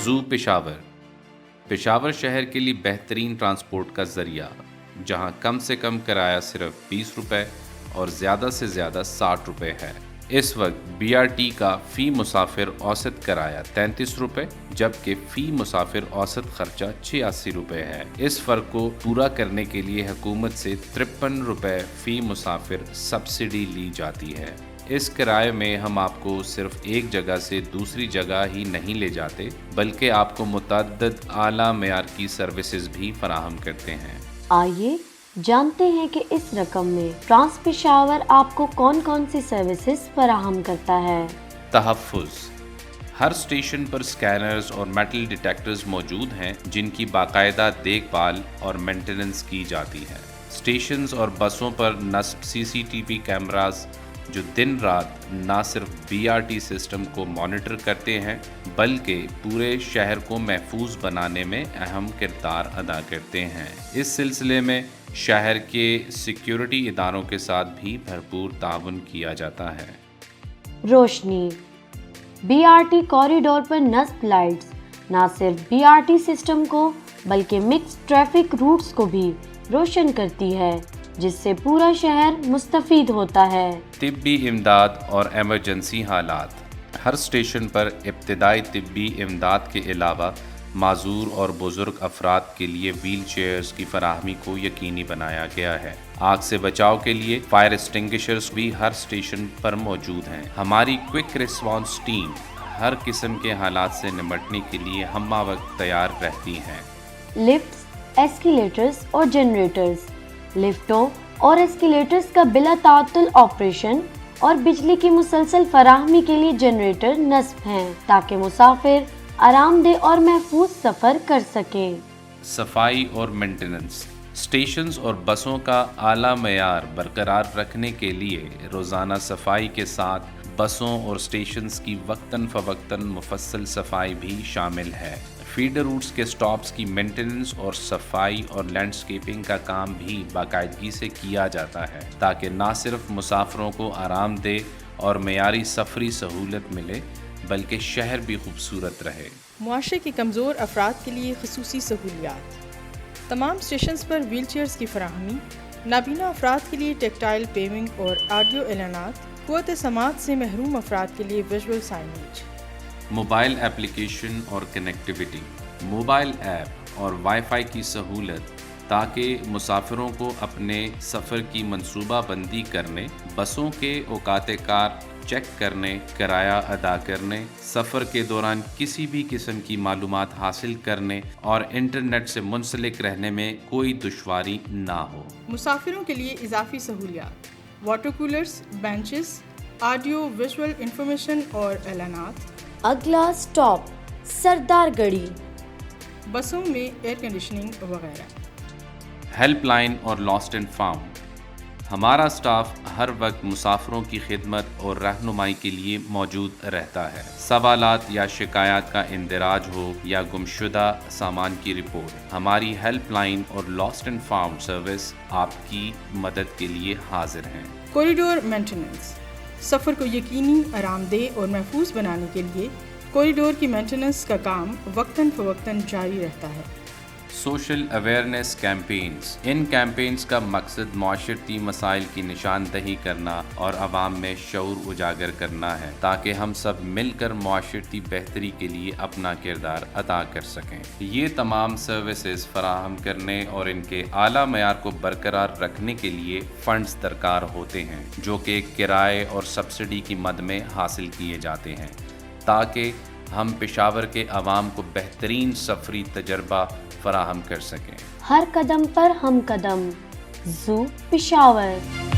زو پشاور شہر کے لیے بہترین ٹرانسپورٹ کا ذریعہ، جہاں کم سے کم کرایہ صرف 20 روپے اور زیادہ سے زیادہ 60 روپے ہے۔ اس وقت BRT کا فی مسافر اوسط کرایہ 33 روپے جبکہ فی مسافر اوسط خرچہ 86 روپے ہے۔ اس فرق کو پورا کرنے کے لیے حکومت سے 53 روپے فی مسافر سبسڈی لی جاتی ہے۔ اس کرائے میں ہم آپ کو صرف ایک جگہ سے دوسری جگہ ہی نہیں لے جاتے بلکہ آپ کو متعدد اعلیٰ معیار کی سروسز بھی فراہم کرتے ہیں۔ آئیے جانتے ہیں کہ اس رقم میں ٹرانس پشاور آپ کو کون کون سی سروسز فراہم کرتا ہے۔ تحفظ، ہر اسٹیشن پر سکینرز اور میٹل ڈیٹیکٹرز موجود ہیں جن کی باقاعدہ دیکھ بھال اور مینٹیننس کی جاتی ہے۔ اسٹیشنز اور بسوں پر نصب CCTV کیمراز جو دن رات نہ صرف BRT سسٹم کو مانیٹر کرتے ہیں بلکہ پورے شہر کو محفوظ بنانے میں اہم کردار ادا کرتے ہیں۔ اس سلسلے میں شہر کے سیکیورٹی اداروں کے ساتھ بھی بھرپور تعاون کیا جاتا ہے۔ روشنی، BRT کوریڈور پر نصب لائٹس نہ صرف BRT سسٹم کو بلکہ مکس ٹریفک روٹس کو بھی روشن کرتی ہے جس سے پورا شہر مستفید ہوتا ہے۔ طبی امداد اور ایمرجنسی حالات، ہر اسٹیشن پر ابتدائی طبی امداد کے علاوہ معذور اور بزرگ افراد کے لیے ویل چیئرز کی فراہمی کو یقینی بنایا گیا ہے۔ آگ سے بچاؤ کے لیے فائر ایکسٹنگشرز بھی ہر اسٹیشن پر موجود ہیں۔ ہماری کوئک ریسپانس ٹیم ہر قسم کے حالات سے نمٹنے کے لیے ہمہ وقت تیار رہتی ہیں۔ لفٹس، ایسکیلیٹرز اور جنریٹرز، لفٹوں اور ایسکیلیٹرز کا بلا تعطل آپریشن اور بجلی کی مسلسل فراہمی کے لیے جنریٹر نصب ہیں تاکہ مسافر آرام دہ اور محفوظ سفر کر سکیں۔ صفائی اور مینٹیننس، اسٹیشنز اور بسوں کا اعلیٰ معیار برقرار رکھنے کے لیے روزانہ صفائی کے ساتھ بسوں اور اسٹیشنز کی وقتاً فوقتاً مفصل صفائی بھی شامل ہے۔ فیڈر روٹس کے سٹاپس کی مینٹیننس اور صفائی اور لینڈسکیپنگ کا کام بھی باقاعدگی سے کیا جاتا ہے تاکہ نہ صرف مسافروں کو آرام دہ اور معیاری سفری سہولت ملے بلکہ شہر بھی خوبصورت رہے۔ معاشرے کے کمزور افراد کے لیے خصوصی سہولیات، تمام اسٹیشنز پر ویل چیئرز کی فراہمی، نابینا افراد کے لیے ٹیکٹائل پیونگ اور آڈیو اعلانات، قوت سماعت سے محروم افراد کے لیے ویژول سائنیج۔ موبائل ایپلیکیشن اور کنیکٹیوٹی، موبائل ایپ اور وائی فائی کی سہولت تاکہ مسافروں کو اپنے سفر کی منصوبہ بندی کرنے، بسوں کے اوقات کار چیک کرنے، کرایہ ادا کرنے، سفر کے دوران کسی بھی قسم کی معلومات حاصل کرنے اور انٹرنیٹ سے منسلک رہنے میں کوئی دشواری نہ ہو۔ مسافروں کے لیے اضافی سہولیات، water coolers, benches, audio visual information اور اعلانات۔ اگلا اسٹاپ سردار گڑھی، بسوں میں ایئر کنڈیشننگ وغیرہ۔ ہیلپ لائن اور لاسٹ اینڈ فاؤنڈ، ہمارا اسٹاف ہر وقت مسافروں کی خدمت اور رہنمائی کے لیے موجود رہتا ہے۔ سوالات یا شکایات کا اندراج ہو یا گمشدہ سامان کی رپورٹ، ہماری ہیلپ لائن اور لاسٹ اینڈ فاؤنڈ سروس آپ کی مدد کے لیے حاضر ہیں۔ کوریڈور مینٹیننس، سفر کو یقینی، آرام دہ اور محفوظ بنانے کے لیے کوریڈور کی مینٹیننس کا کام وقتاً فوقتاً جاری رہتا ہے۔ سوشل اویئرنیس کیمپینز، ان کیمپینز کا مقصد معاشرتی مسائل کی نشاندہی کرنا اور عوام میں شعور اجاگر کرنا ہے تاکہ ہم سب مل کر معاشرتی بہتری کے لیے اپنا کردار ادا کر سکیں۔ یہ تمام سروسز فراہم کرنے اور ان کے اعلیٰ معیار کو برقرار رکھنے کے لیے فنڈز درکار ہوتے ہیں جو کہ کرائے اور سبسڈی کی مد میں حاصل کیے جاتے ہیں تاکہ ہم پشاور کے عوام کو بہترین سفری تجربہ فراہم کر سکیں۔ ہر قدم پر ہم قدم، زو پشاور۔